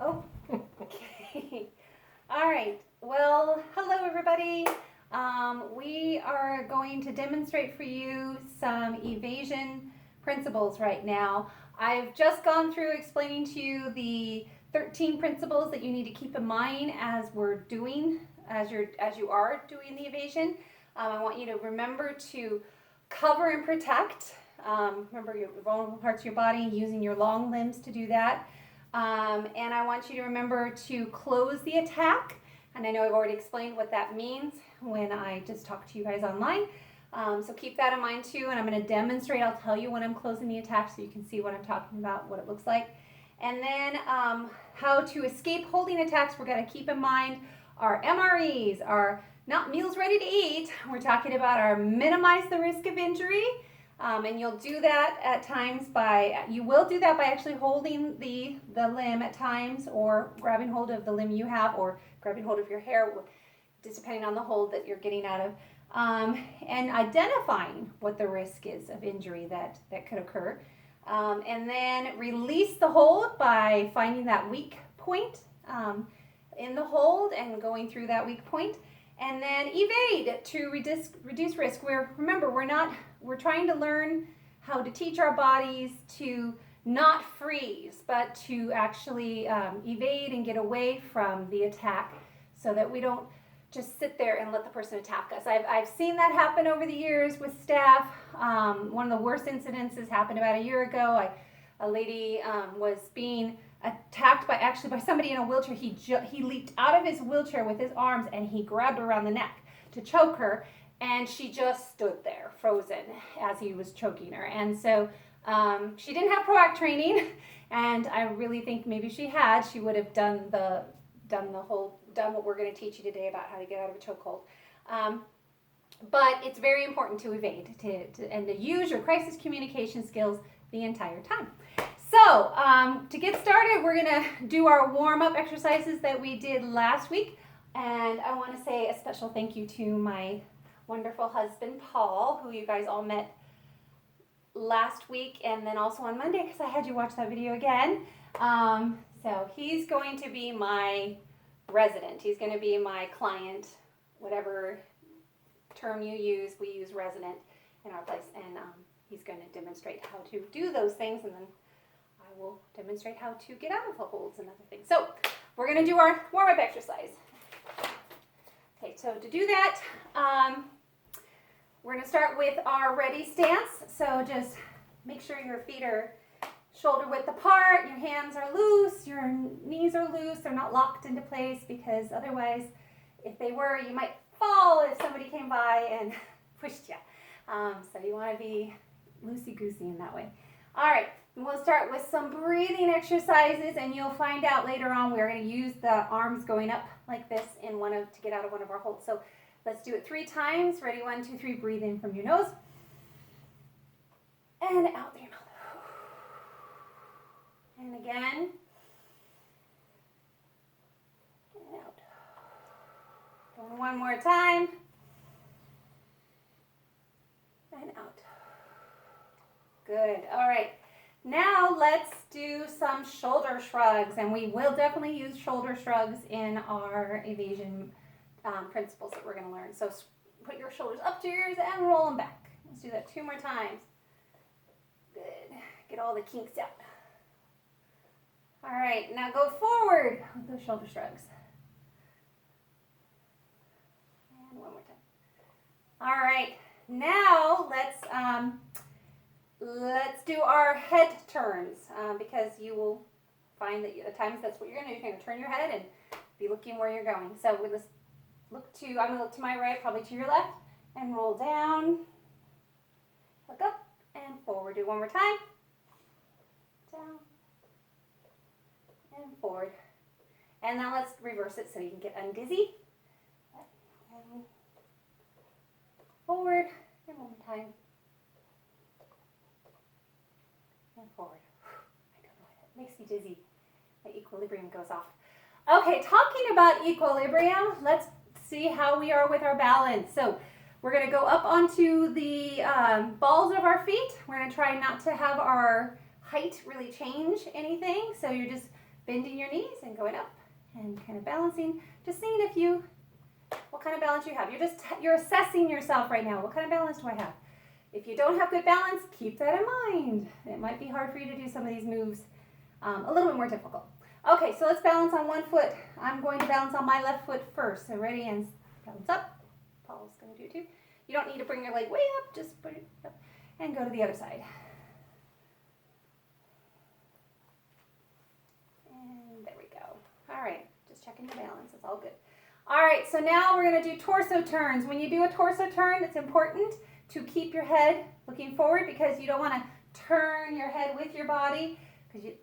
Oh, okay. All right. Well, hello everybody. We are going to demonstrate for you some evasion principles right now. I've just gone through explaining to you the 13 principles that you need to keep in mind as you are doing the evasion. I want you to remember to cover and protect. Remember your vulnerable parts of your body, using your long limbs to do that. And I want you to remember to close the attack. And I know I've already explained what that means when I just talked to you guys online. So keep that in mind too. And I'm going to demonstrate. I'll tell you when I'm closing the attack so you can see what I'm talking about, what it looks like. And then how to escape holding attacks. We're going to keep in mind our MREs, our not meals ready to eat. We're talking about our minimize the risk of injury. And you'll do that at times you will do that by actually holding the limb at times, or grabbing hold of the limb you have, or grabbing hold of your hair, just depending on the hold that you're getting out of, and identifying what the risk is of injury that could occur. And then release the hold by finding that weak point in the hold and going through that weak point. And then evade to reduce risk. We're trying to learn how to teach our bodies to not freeze, but to actually evade and get away from the attack, so that we don't just sit there and let the person attack us. I've seen that happen over the years with staff. One of the worst incidences happened about a year ago. A lady was being attacked by somebody in a wheelchair. He leaped out of his wheelchair with his arms and he grabbed her around the neck to choke her, and she just stood there frozen as he was choking her. And so she didn't have PROACT training, and I really think maybe she had, she would have done what we're going to teach you today about how to get out of a chokehold. But it's very important to evade and to use your crisis communication skills the entire time. So to get started, we're going to do our warm-up exercises that we did last week. And I want to say a special thank you to my wonderful husband, Paul, who you guys all met last week and then also on Monday, because I had you watch that video again. So he's going to be my resident. He's going to be my client, whatever term you use, we use resident in our place. And he's going to demonstrate how to do those things, and then I will demonstrate how to get out of the holds and other things. So we're going to do our warm-up exercise. Okay, so to do that, we're going to start with our ready stance. So just make sure your feet are shoulder width apart, your hands are loose, your knees are loose, they're not locked into place, because otherwise, if they were, you might fall if somebody came by and pushed you. So you want to be loosey-goosey in that way. All right, we'll start with some breathing exercises, and you'll find out later on we're going to use the arms going up like this to get out of one of our holds. So let's do it 3 times. Ready? 1, 2, 3. Breathe in from your nose and out through your mouth. And again. And out. Going one more time. And out. Good. All right. Now let's do some shoulder shrugs, and we will definitely use shoulder shrugs in our evasion principles that we're going to learn. So put your shoulders up to your ears and roll them back. Let's do that 2 more times. Good. Get all the kinks out. All right, now go forward with those shoulder shrugs. And one more time. All right, now let's do our head turns, because you will find that at times that's what you're going to do. You're going to turn your head and be looking where you're going. So I'm going to look to my right, probably to your left, and roll down, look up, and forward. Do one more time. Down. And forward. And now let's reverse it so you can get undizzy. And forward. And one more time. And forward. I don't know why that makes me dizzy. My equilibrium goes off. Okay, talking about equilibrium, let's see how we are with our balance. So we're going to go up onto the balls of our feet. We're going to try not to have our height really change anything. So you're just bending your knees and going up and kind of balancing, just seeing what kind of balance you have. You're assessing yourself right now. What kind of balance do I have? If you don't have good balance, keep that in mind. It might be hard for you to do some of these moves a little bit more difficult. Okay, so let's balance on one foot. I'm going to balance on my left foot first. So ready, and balance up. Paul's going to do it too. You don't need to bring your leg way up, just put it up and go to the other side. And there we go. All right, just checking your balance. It's all good. All right, so now we're going to do torso turns. When you do a torso turn, it's important to keep your head looking forward because you don't want to turn your head with your body because you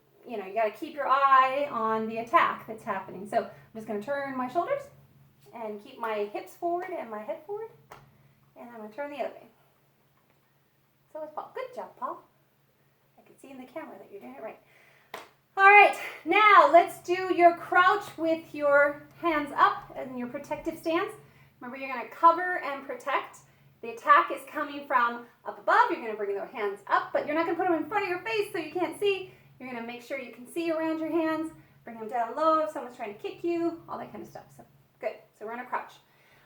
got to keep your eye on the attack that's happening. So I'm just going to turn my shoulders and keep my hips forward and my head forward. And I'm going to turn the other way. So it's Paul. Good job, Paul. I can see in the camera that you're doing it right. All right, now let's do your crouch with your hands up in your protective stance. Remember, you're going to cover and protect. The attack is coming from up above. You're going to bring the hands up, but you're not going to put them in front of your face so you can't see. You're going to make sure you can see around your hands. Bring them down low if someone's trying to kick you, all that kind of stuff. So good. So we're in a crouch.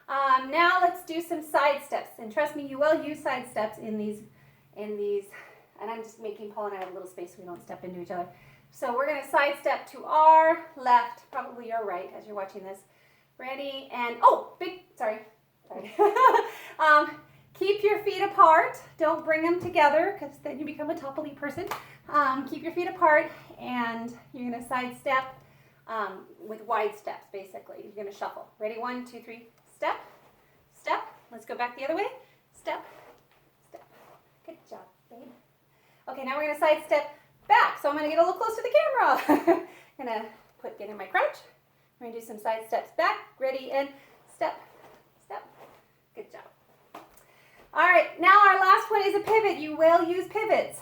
Now let's do some side steps. And trust me, you will use side steps in these. And I'm just making Paul and I have a little space so we don't step into each other. So we're going to side step to our left, probably your right as you're watching this. Ready? And, sorry. Keep your feet apart. Don't bring them together because then you become a topply person. Keep your feet apart and you're going to side step with wide steps, basically. You're going to shuffle. Ready? 1, 2, 3. Step, step. Let's go back the other way. Step, step. Good job, babe. Okay, now we're going to side step back. So I'm going to get a little closer to the camera. I'm going to get in my crouch. We're going to do some side steps back. Ready? And step, step. Good job. All right, now our last one is a pivot. You will use pivots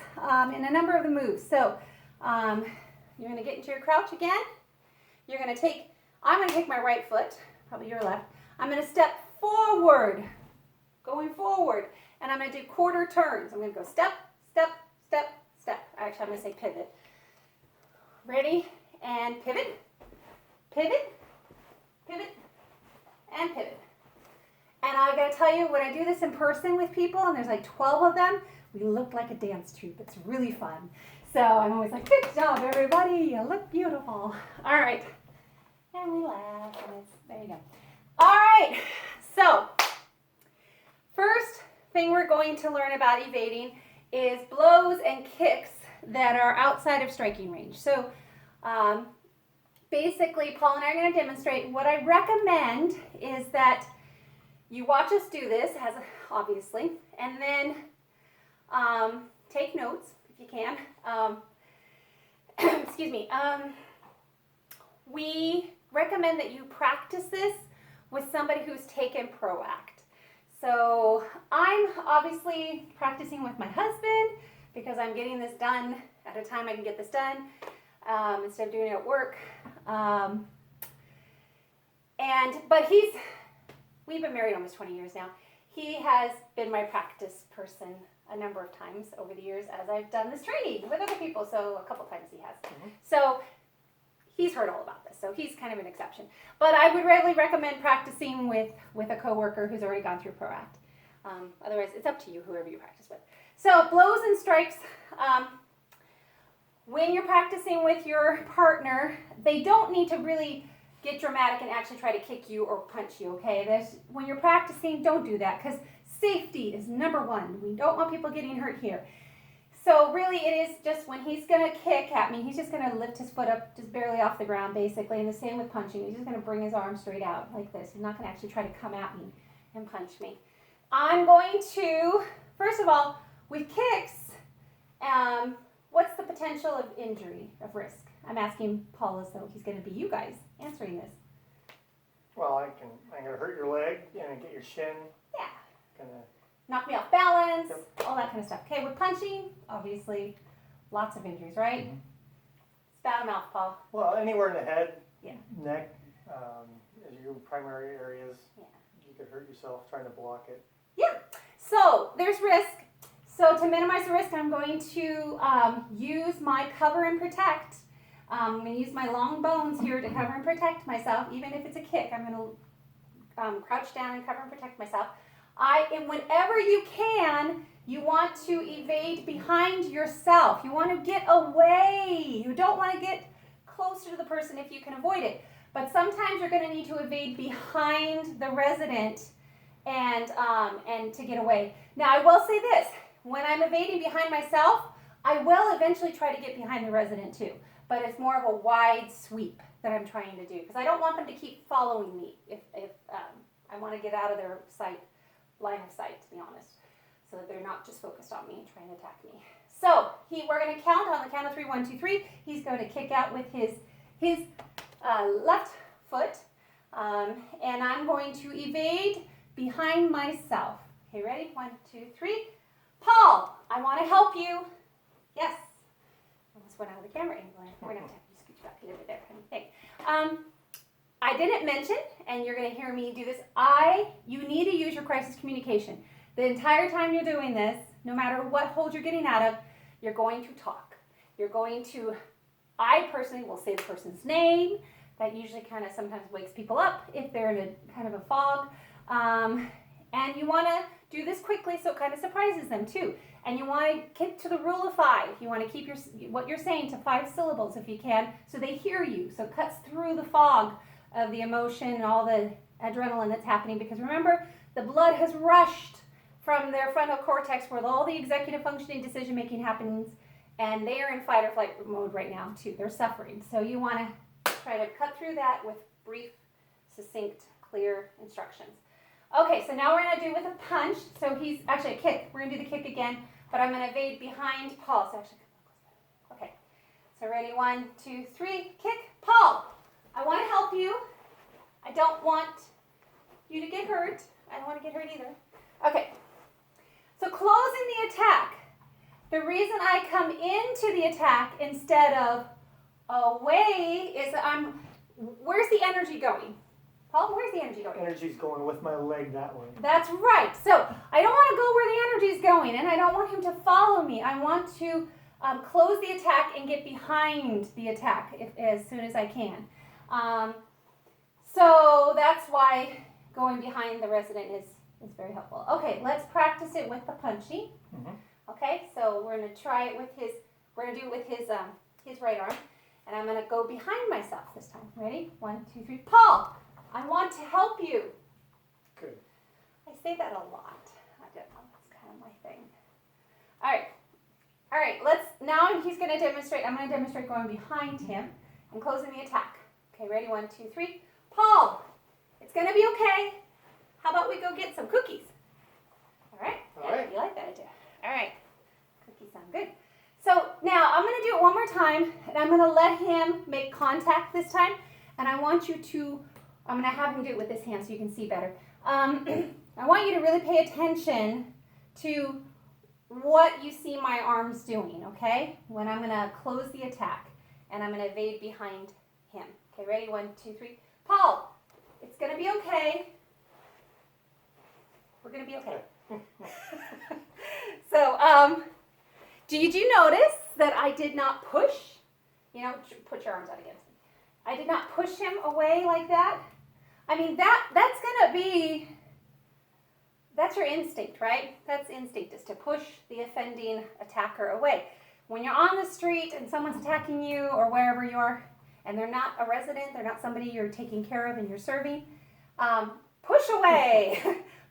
in a number of the moves. So you're going to get into your crouch again. I'm going to take my right foot, probably your left. I'm going to step forward, going forward, and I'm going to do quarter turns. I'm going to go step, step, step, step. Actually, I'm going to say pivot. Ready? And pivot, pivot, pivot, and pivot. And I got to tell you, when I do this in person with people, and there's like 12 of them, we look like a dance troupe. It's really fun. So I'm always like, good job, everybody. You look beautiful. All right. And we laugh. And there you go. All right. So first thing we're going to learn about evading is blows and kicks that are outside of striking range. So basically, Paul and I are going to demonstrate. What I recommend is that you watch us do this, obviously, and then take notes if you can. Excuse me. We recommend that you practice this with somebody who's taken ProAct. So I'm obviously practicing with my husband because I'm getting this done at a time I can get this done instead of doing it at work. But we've been married almost 20 years now. He has been my practice person a number of times over the years as I've done this training with other people. So a couple times he has. Mm-hmm. So he's heard all about this. So he's kind of an exception. But I would really recommend practicing with a coworker who's already gone through ProAct. Otherwise, it's up to you, whoever you practice with. So blows and strikes. When you're practicing with your partner, they don't need to really get dramatic and actually try to kick you or punch you, okay? When you're practicing, don't do that because safety is number one. We don't want people getting hurt here. So really it is just when he's going to kick at me, he's just going to lift his foot up just barely off the ground basically, and the same with punching. He's just going to bring his arm straight out like this. He's not going to actually try to come at me and punch me. I'm going to, first of all, with kicks, what's the potential of injury, of risk? I'm asking Paul as though he's going to be you guys answering this. Well, I'm going to hurt your leg, get your shin. Yeah. Gonna knock me off balance, yep. All that kind of stuff. Okay, with punching, obviously, lots of injuries, right? Mm-hmm. Spout them out, Paul. Well, anywhere in the head, yeah. Neck, as your primary areas, yeah. You could hurt yourself trying to block it. Yeah, so there's risk. So to minimize the risk, I'm going to use my cover and protect I'm going to use my long bones here to cover and protect myself. Even if it's a kick, I'm going to crouch down and cover and protect myself. And whenever you can, you want to evade behind yourself. You want to get away. You don't want to get closer to the person if you can avoid it. But sometimes you're going to need to evade behind the resident and to get away. Now, I will say this. When I'm evading behind myself, I will eventually try to get behind the resident too. But it's more of a wide sweep that I'm trying to do because I don't want them to keep following me if I want to get out of their line of sight, to be honest, so that they're not just focused on me and trying to attack me. So we're going to count on the count of 3, 1, 2, 3. He's going to kick out with his left foot, and I'm going to evade behind myself. Okay, ready? 1, 2, 3. Paul, I want to help you. Yes. Almost went out of the camera angle. We're going to have to scooch back a little bit there, kind of thing. I didn't mention, and you're going to hear me do this, you need to use your crisis communication. The entire time you're doing this, no matter what hold you're getting out of, you're going to talk. I personally will say the person's name. That usually kind of sometimes wakes people up if they're in a kind of a fog. And you want to do this quickly so it kind of surprises them too. And you want to keep to the rule of 5. You want to keep what you're saying to 5 syllables if you can, so they hear you. So it cuts through the fog of the emotion and all the adrenaline that's happening. Because remember, the blood has rushed from their frontal cortex where all the executive functioning decision making happens, and they are in fight or flight mode right now too. They're suffering. So you want to try to cut through that with brief, succinct, clear instructions. Okay, so now we're going to do with a punch. So he's actually a kick. We're going to do the kick again, but I'm going to evade behind Paul. So actually, okay. So ready? 1, 2, 3. Kick. Paul, I want to help you. I don't want you to get hurt. I don't want to get hurt either. Okay. So closing the attack. The reason I come into the attack instead of away is where's the energy going? Paul, where's the energy going? Energy's going with my leg that way. That's right. So I don't want to go where the energy's going, and I don't want him to follow me. I want to close the attack and get behind the attack as soon as I can. So that's why going behind the resident is very helpful. Okay, let's practice it with the punching. Mm-hmm. Okay, so we're going to try it with we're going to do it with his right arm, and I'm going to go behind myself this time. Ready? 1, 2, 3. Paul, I want to help you. Good. I say that a lot. I don't know. That's kind of my thing. All right. Now he's going to demonstrate. I'm going to demonstrate going behind him and closing the attack. Okay, ready? 1, 2, 3. Paul, it's going to be okay. How about we go get some cookies? All right? All right. You like that idea? All right. Cookies sound good. So now I'm going to do it one more time, and I'm going to let him make contact this time, and I want you to, I'm going to have him do it with his hand so you can see better. I want you to really pay attention to what you see my arms doing, okay? When I'm going to close the attack, and I'm going to evade behind him. Okay, ready? 1, 2, 3. Paul, it's going to be okay. We're going to be okay. So, did you notice that I did not push? You know, put your arms out against me. I did not push him away like that. I mean, that's going to be, that's your instinct, right? That's instinct, is to push the offending attacker away. When you're on the street and someone's attacking you or wherever you are, and they're not a resident, they're not somebody you're taking care of and you're serving, push away.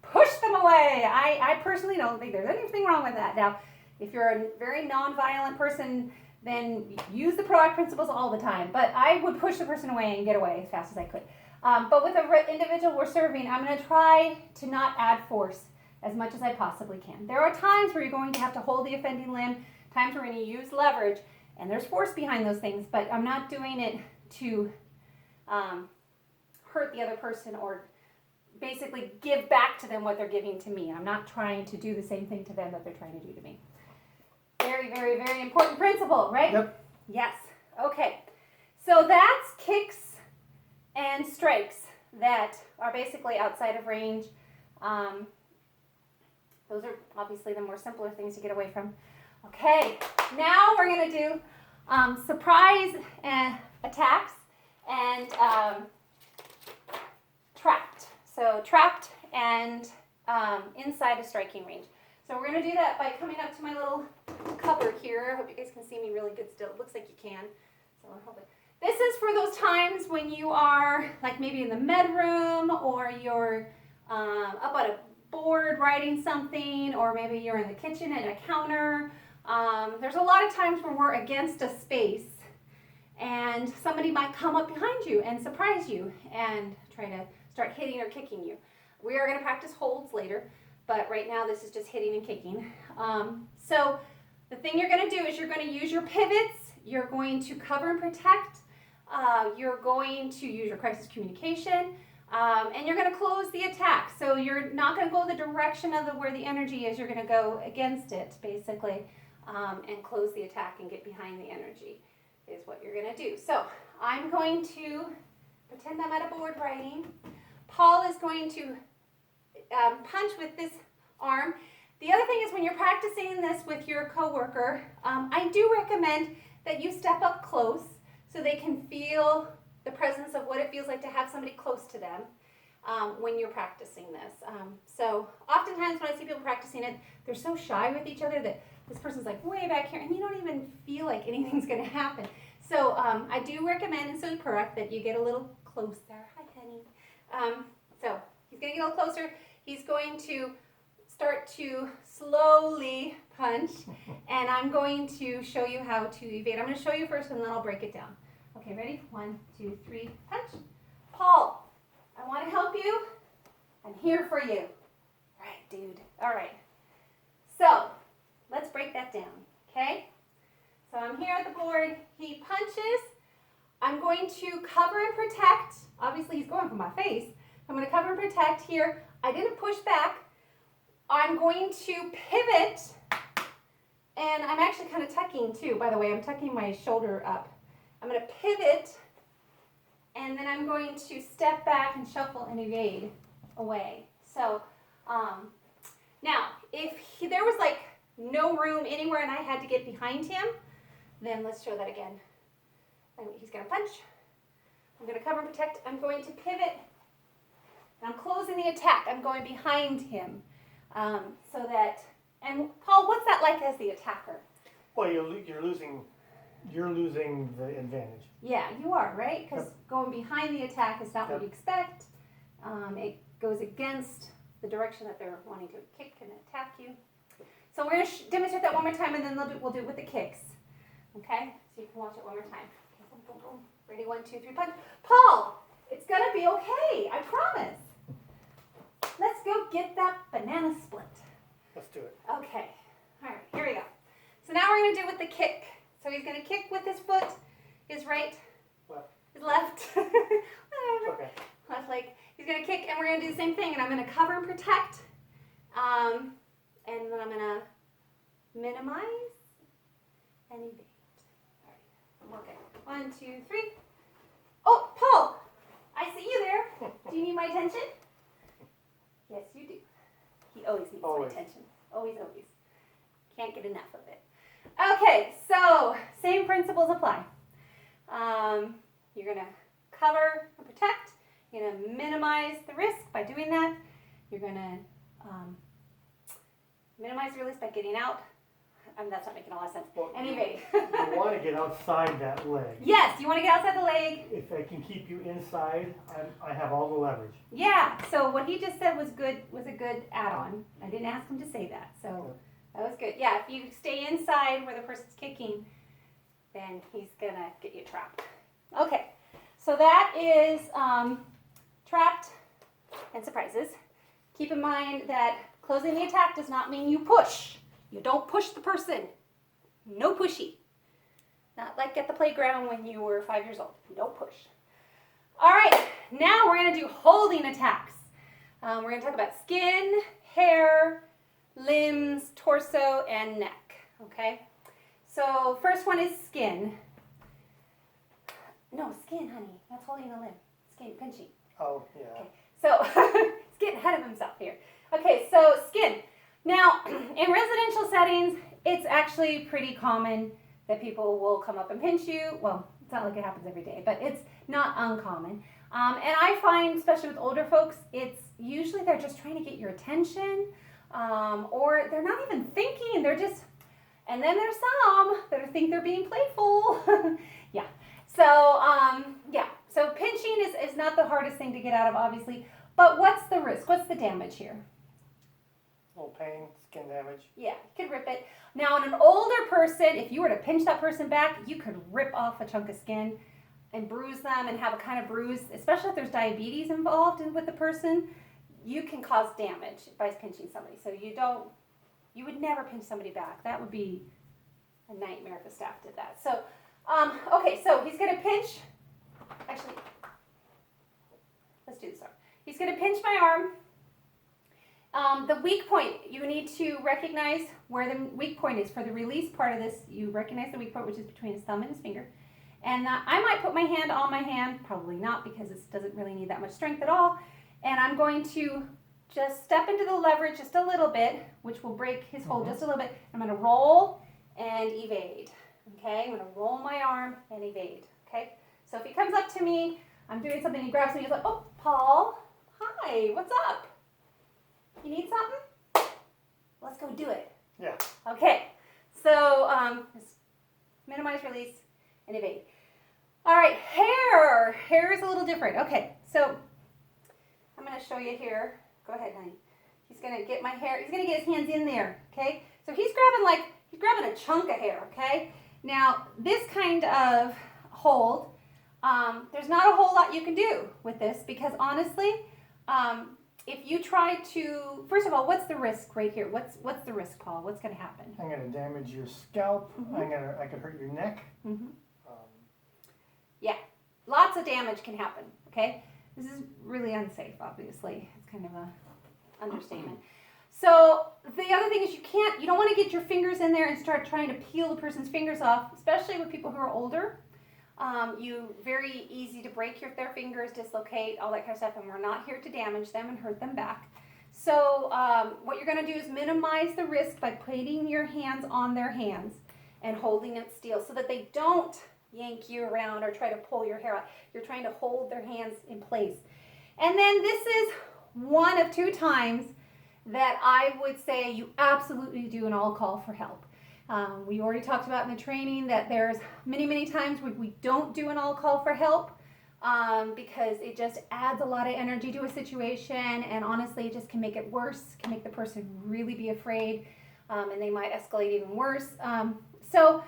Push them away. I personally don't think there's anything wrong with that. Now, if you're a very non-violent person, then use the proactive principles all the time. But I would push the person away and get away as fast as I could. But with an individual we're serving, I'm going to try to not add force as much as I possibly can. There are times where you're going to have to hold the offending limb, times where we're going to use leverage, and there's force behind those things, but I'm not doing it to hurt the other person or basically give back to them what they're giving to me. I'm not trying to do the same thing to them that they're trying to do to me. Very, very, very important principle, right? Yep. Yes. Okay. So that's kicks and strikes that are basically outside of range. Those are obviously the more simpler things to get away from. Okay. Now we're going to do surprise attacks and trapped. So trapped and inside a striking range. So we're going to do that by coming up to my little cupboard here. I hope you guys can see me really good still. It looks like you can. So I'm hoping. This is for those times when you are like maybe in the med room, or you're up on a board writing something, or maybe you're in the kitchen at a counter. There's a lot of times when we're against a space and somebody might come up behind you and surprise you and try to start hitting or kicking you. We are going to practice holds later, but right now this is just hitting and kicking. So the thing you're going to do is you're going to use your pivots, you're going to cover and protect, you're going to use your crisis communication, and you're going to close the attack. So you're not going to go the direction of where the energy is, you're going to go against it basically, and close the attack and get behind the energy is what you're going to do. So I'm going to pretend I'm at a board writing. Paul is going to punch with this arm. The other thing is when you're practicing this with your coworker, I do recommend that you step up close so they can feel the presence of what it feels like to have somebody close to them when you're practicing this. So oftentimes when I see people practicing it, they're so shy with each other that this person's like way back here and you don't even feel like anything's going to happen. So I do recommend, and so is Purak, that you get a little closer. Hi, honey. So he's going to get a little closer. He's going to start to slowly punch, and I'm going to show you how to evade. I'm going to show you first, and then I'll break it down. Okay, ready? 1, 2, 3, punch. Paul, I want to help you. I'm here for you. All right, dude. All right. So let's break that down, okay? So I'm here at the board. He punches. I'm going to cover and protect. Obviously, he's going for my face. I'm going to cover and protect here. I didn't push back. I'm going to pivot, and I'm actually kind of tucking too, by the way. I'm tucking my shoulder up. I'm going to pivot, and then I'm going to step back and shuffle and evade away. So now, if there was like no room anywhere and I had to get behind him, then let's show that again. He's going to punch. I'm going to cover and protect. I'm going to pivot. And I'm closing the attack. I'm going behind him. So that, and Paul, what's that like as the attacker? Well, you're losing the advantage. Yeah, you are, right? Because going behind the attack is not what you expect. It goes against the direction that they're wanting to kick and attack you. So we're going to demonstrate that one more time, and then we'll do it with the kicks. Okay? So you can watch it one more time. Okay, boom, boom, boom. Ready? 1, 2, 3, punch. Paul, it's going to be okay. I promise. Let's go get that banana split. Let's do it. Okay. All right, here we go. So now we're going to do it with the kick. So he's going to kick with his foot, his right, his left, whatever, Okay. left leg. He's going to kick, and we're going to do the same thing. And I'm going to cover and protect, and then I'm going to minimize and evade. All right. Okay. 1, 2, 3. Oh, Paul, I see you there. Do you need my attention? Yes, you do. He always needs my attention. Always, always. Can't get enough of it. Okay, so same principles apply. You're going to cover and protect. You're going to minimize the risk by doing that. You're going to minimize the risk by getting out. That's not making a lot of sense. Well, and evade. You want to get outside that leg. Yes, you want to get outside the leg. If I can keep you inside, I have all the leverage. Yeah, so what he just said was a good add-on. I didn't ask him to say that, so that was good. Yeah, if you stay inside where the person's kicking, then he's going to get you trapped. Okay, so that is trapped and surprises. Keep in mind that closing the attack does not mean you push. You don't push the person. No pushy. Not like at the playground when you were 5 years old. You don't push. All right, now we're going to do holding attacks. We're going to talk about skin, hair, limbs, torso, and neck. Okay? So first one is skin. No, skin, honey. That's holding a limb. Skin, pinching. Oh, yeah. Okay. So he's getting ahead of himself here. Okay, so skin. Now, in residential settings, it's actually pretty common that people will come up and pinch you. Well, it's not like it happens every day, but it's not uncommon. And I find, especially with older folks, it's usually they're just trying to get your attention, or they're not even thinking, they're just, and then there's some that think they're being playful. Yeah. So, so pinching is not the hardest thing to get out of, obviously, but what's the risk? What's the damage here? A little pain, skin damage. Yeah, you could rip it. Now, in an older person, if you were to pinch that person back, you could rip off a chunk of skin and bruise them and have a kind of bruise, especially if there's diabetes involved with the person. You can cause damage by pinching somebody. So you would never pinch somebody back. That would be a nightmare if the staff did that. So, okay, so he's going to pinch. Actually, let's do this arm. He's going to pinch my arm. The weak point, you need to recognize where the weak point is. For the release part of this, you recognize the weak point, which is between his thumb and his finger. And I might put my hand on my hand, probably not, because it doesn't really need that much strength at all. And I'm going to just step into the leverage just a little bit, which will break his hold just a little bit. I'm going to roll and evade. Okay, I'm going to roll my arm and evade. Okay, so if he comes up to me, I'm doing something, he grabs me, he's like, oh, Paul, hi, what's up? You need something? Let's go do it. Yeah. Okay, so just minimize, release, and evade. All right, hair. Hair is a little different. Okay, so I'm going to show you here. Go ahead, honey. He's going to get my hair. He's going to get his hands in there, okay? So he's grabbing a chunk of hair, okay? Now, this kind of hold, there's not a whole lot you can do with this because honestly, if you try to, first of all, what's the risk right here? What's the risk, Paul? What's going to happen? I'm going to damage your scalp. I could hurt your neck. Yeah, lots of damage can happen, okay? This is really unsafe, obviously. It's kind of a understatement. So the other thing is you don't want to get your fingers in there and start trying to peel the person's fingers off, especially with people who are older. Very easy to break their fingers, dislocate, all that kind of stuff, and we're not here to damage them and hurt them back. So what you're going to do is minimize the risk by putting your hands on their hands and holding it still so that they don't yank you around or try to pull your hair out. You're trying to hold their hands in place. And then this is one of 2 times that I would say you absolutely do an all call for help. We already talked about in the training that there's many times where we don't do an all call for help because it just adds a lot of energy to a situation, and honestly it just can make it worse, can make the person really be afraid, and they might escalate even worse. So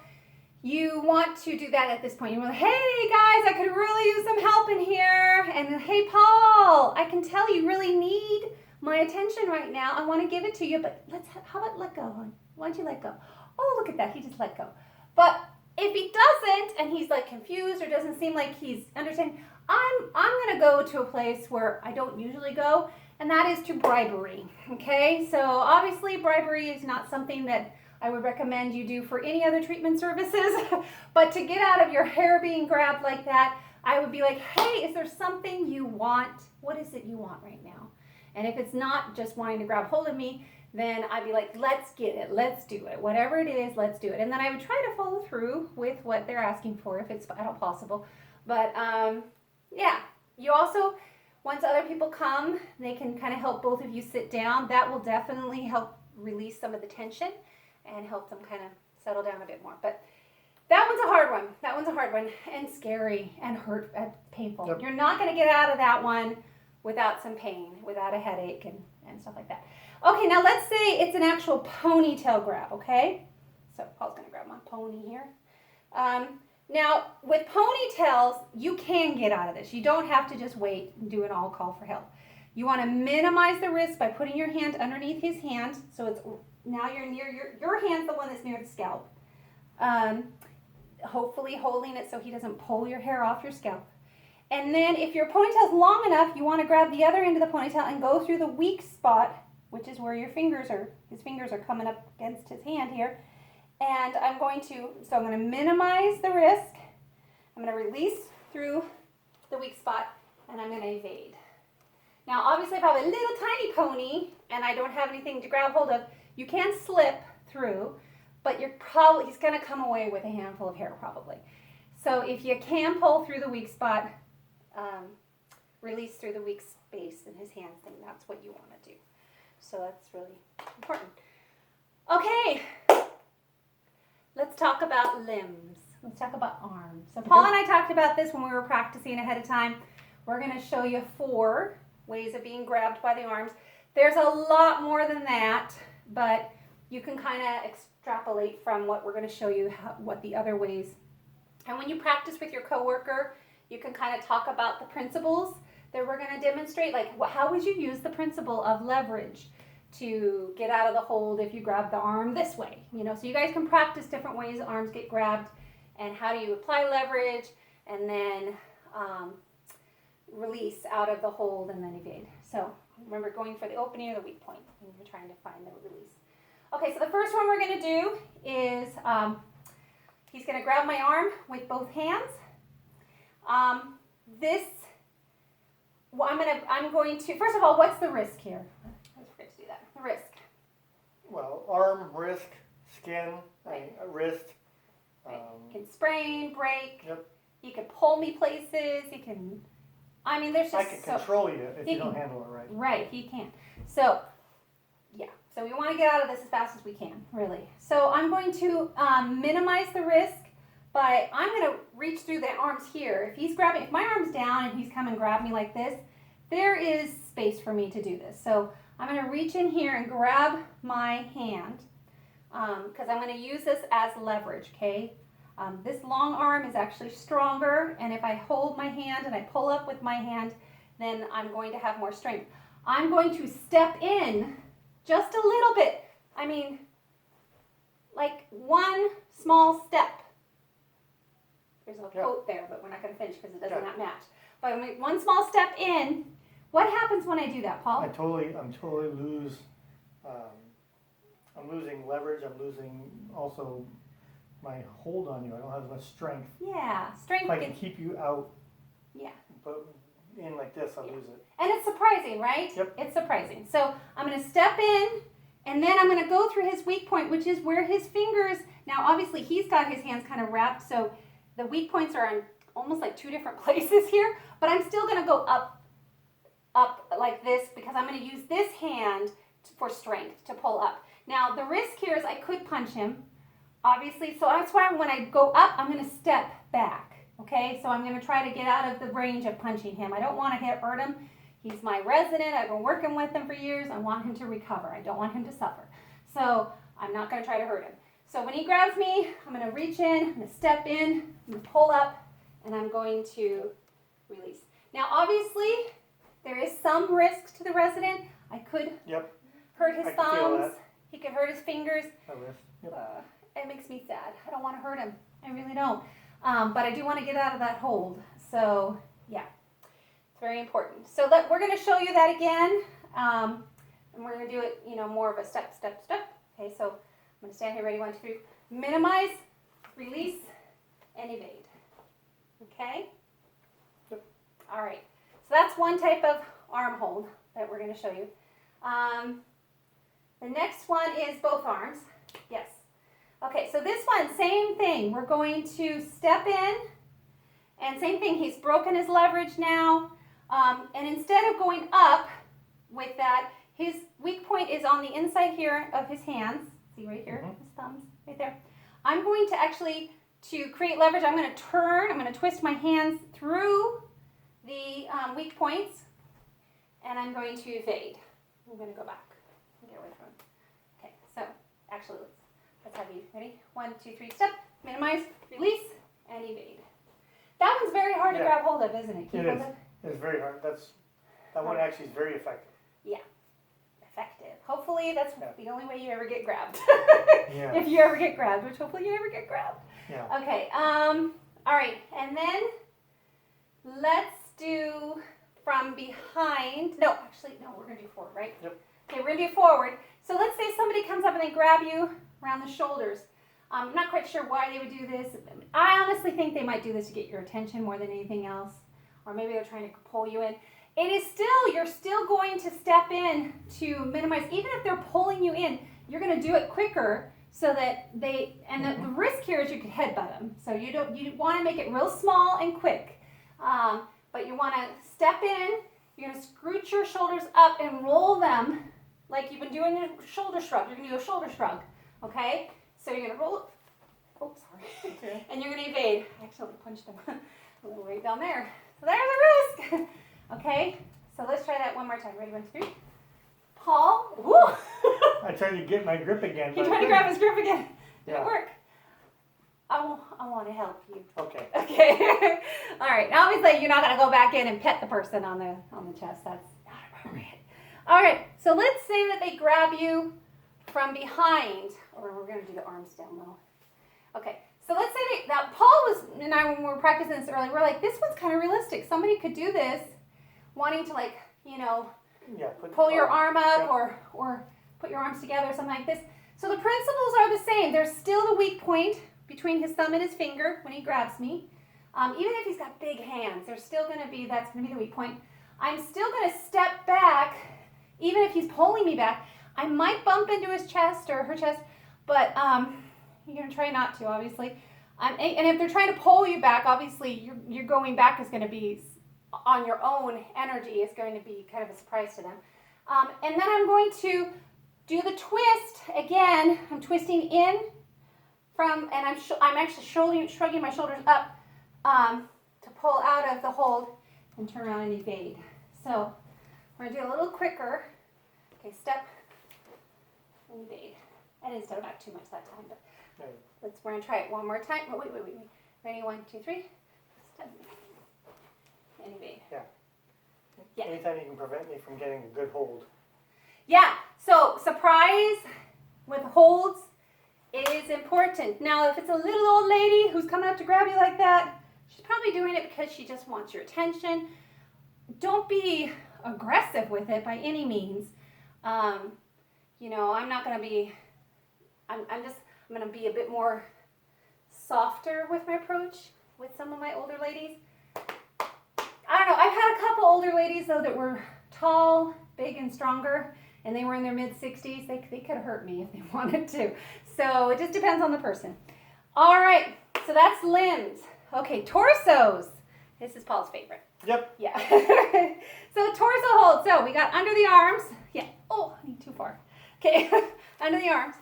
you want to do that at this point. You're like, hey guys, I could really use some help in here, and hey Paul, I can tell you really need my attention right now. I want to give it to you, but how about let go, hon? Why don't you let go? Oh, look at that, he just let go. But if he doesn't, and he's like confused or doesn't seem like he's understanding, I'm going to go to a place where I don't usually go, and that is to bribery, okay? So obviously bribery is not something that I would recommend you do for any other treatment services, but to get out of your hair being grabbed like that, I would be like, hey, is there something you want? What is it you want right now? And if it's not just wanting to grab hold of me, then I'd be like, let's get it, let's do it. Whatever it is, let's do it. And then I would try to follow through with what they're asking for if it's at all possible. But yeah, you also, once other people come, they can kind of help both of you sit down. That will definitely help release some of the tension and help them kind of settle down a bit more. But that one's a hard one. That one's a hard one and scary and hurt and painful. Yep. You're not going to get out of that one without some pain, without a headache and stuff like that. Okay, now let's say it's an actual ponytail grab, okay? So Paul's going to grab my pony here. Now, with ponytails, you can get out of this. You don't have to just wait and do an all call for help. You want to minimize the risk by putting your hand underneath his hand. So it's now you're near your hand's the one that's near the scalp. Hopefully holding it so he doesn't pull your hair off your scalp. And then if your ponytail's long enough, you want to grab the other end of the ponytail and go through the weak spot, which is where his fingers are coming up against his hand here. And I'm going to minimize the risk. I'm going to release through the weak spot, and I'm going to evade. Now, obviously, if I have a little tiny pony and I don't have anything to grab hold of, you can slip through, but he's going to come away with a handful of hair probably. So if you can pull through the weak spot, release through the weak space in his hands, then that's what you want to do. So that's really important. Okay, let's talk about limbs. Let's talk about arms. So Paul and I talked about this when we were practicing ahead of time. We're going to show you 4 ways of being grabbed by the arms. There's a lot more than that, but you can kind of extrapolate from what we're going to show you what the other ways. And when you practice with your coworker, you can kind of talk about the principles that we're going to demonstrate. Like, how would you use the principle of leverage to get out of the hold if you grab the arm this way? You know, so you guys can practice different ways arms get grabbed and how do you apply leverage and then release out of the hold and then evade. So remember, going for the opening or the weak point when you're trying to find the release. Okay, so the first one we're going to do is he's going to grab my arm with both hands. I'm going to, first of all, what's the risk here? I forget to do that. The risk. Well, arm, wrist, skin, Right. Wrist. Right. He can sprain, break. Yep. He can pull me places. He can, I mean, there's I just can control you if you don't handle it right. Right, he can. So, yeah. So we want to get out of this as fast as we can, really. So I'm going to minimize the risk, but I'm going to reach through the arms here. If he's grabbing, if my arm's down and he's come and grab me like this, there is space for me to do this. So I'm going to reach in here and grab my hand because I'm going to use this as leverage, okay? This long arm is actually stronger, and if I hold my hand and I pull up with my hand, then I'm going to have more strength. I'm going to step in just a little bit. I mean, like one small step. There's a quote there, but we're not going to finish because it does not match. But I'm one small step in. What happens when I do that, Paul? I'm totally I'm losing leverage. I'm losing also my hold on you. I don't have as much strength. Yeah, strength. If I can keep you out. Yeah. But in like this, I'll lose it. And it's surprising, right? Yep. It's surprising. So I'm going to step in, and then I'm going to go through his weak point, which is where his fingers. Now, obviously, he's got his hands kind of wrapped, so the weak points are in almost like 2 different places here. But I'm still going to go up like this because I'm going to use this hand for strength to pull up. Now, the risk here is I could punch him, obviously. So that's why when I go up, I'm going to step back. Okay, so I'm going to try to get out of the range of punching him. I don't want to hurt him. He's my resident. I've been working with him for years. I want him to recover. I don't want him to suffer. So I'm not going to try to hurt him. So when he grabs me, I'm going to reach in, I'm going to step in, I'm going to pull up, and I'm going to release. Now, obviously, there is some risk to the resident. I could hurt his thumbs. He could hurt his fingers. It makes me sad. I don't want to hurt him. I really don't. But I do want to get out of that hold. So, yeah, it's very important. So we're going to show you that again. And we're going to do it, more of a step. Okay, so I'm going to stand here ready. 1, 2, 3. Minimize, release, and evade. Okay? Yep. All right. So that's one type of arm hold that we're going to show you. The next one is both arms. Yes. Okay, so this one, same thing. We're going to step in, and same thing. He's broken his leverage now. And instead of going up with that, his weak point is on the inside here of his hands. See right here, his thumbs, right there. I'm going to actually, to create leverage, I'm going to turn, I'm going to twist my hands through the weak points, and I'm going to evade. I'm going to go back and get away from him. Okay, so actually, let's have you ready. 1, 2, 3, step, minimize, release, and evade. That one's very hard to grab hold of, isn't it? It is. It's very hard. That one actually is very effective. Yeah. Effective. Hopefully that's the only way you ever get grabbed. Yeah. If you ever get grabbed, which hopefully you never get grabbed. Yeah. Okay. All right. And then let's do from behind. No, actually, no, we're going to do forward, right? Yep. Okay, we're going to do forward. So let's say somebody comes up and they grab you around the shoulders. I'm not quite sure why they would do this. I honestly think they might do this to get your attention more than anything else. Or maybe they're trying to pull you in. It is still, you're still going to step in to minimize. Even if they're pulling you in, you're going to do it quicker so that the risk here is you could headbutt them. So you want to make it real small and quick. But you want to step in, you're going to scooch your shoulders up and roll them like you've been doing your shoulder shrug. You're going to do a shoulder shrug, okay? So you're going to roll, oh, sorry, Okay. and you're going to evade. I accidentally punched them a little right down there. So there's a risk, okay? So let's try that one more time. Ready, 1, 2, 3. Paul, woo! I tried to get my grip again. He but I tried to couldn't. grab his grip again. Did Yeah. it work? I want to help you. Okay. Okay. All right. Now obviously you're not going to go back in and pet the person on the chest. That's not appropriate. All right. So let's say that they grab you from behind, or we're going to do the arms down low. Okay. So let's say now Paul and I, when we were practicing this earlier, we're like, this one's kind of realistic. Somebody could do this, wanting to Yeah. pull your arm up Yep. or put your arms together, something like this. So the principles are the same. There's still the weak point between his thumb and his finger when he grabs me. Even if he's got big hands, there's still going to be, that's going to be the weak point. I'm still going to step back, even if he's pulling me back. I might bump into his chest or her chest, but you're going to try not to, obviously. And if they're trying to pull you back, obviously you're going back is going to be on your own energy. Is going to be kind of a surprise to them. And then I'm going to do the twist again. I'm twisting in from, and I'm actually shrugging my shoulders up to pull out of the hold and turn around and evade. So we're gonna do a little quicker. Okay, step and evade. I didn't step back too much that time, but we're gonna try it one more time. Oh, wait. Ready? 1, 2, 3. Step and evade. Yeah. Anytime you can prevent me from getting a good hold. Yeah, so surprise with holds is important. Now, if it's a little old lady who's coming up to grab you like that, she's probably doing it because she just wants your attention. Don't be aggressive with it by any means. I'm not going to be, I'm going to be a bit more softer with my approach with some of my older ladies. I don't know, I've had a couple older ladies, though, that were tall, big, and stronger, and they were in their mid-60s. They could have hurt me if they wanted to. So it just depends on the person. All right, so that's limbs. Okay, torsos. This is Paul's favorite. Yep. Yeah. So torso hold. So we got under the arms. Yeah. Oh, I need too far. Okay, under the arms.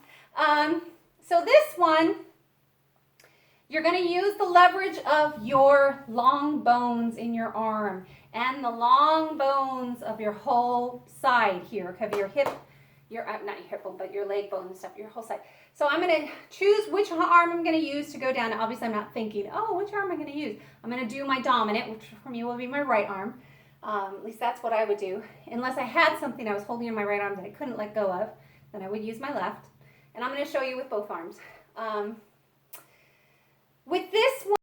So this one, you're going to use the leverage of your long bones in your arm and the long bones of your whole side here, of your hip, not your hip bone, but your leg bone and stuff, your whole side. So I'm going to choose which arm I'm going to use to go down. Obviously, I'm not thinking, oh, which arm am I going to use? I'm going to do my dominant, which for me will be my right arm. At least that's what I would do. Unless I had something I was holding in my right arm that I couldn't let go of, then I would use my left. And I'm going to show you with both arms. With this one,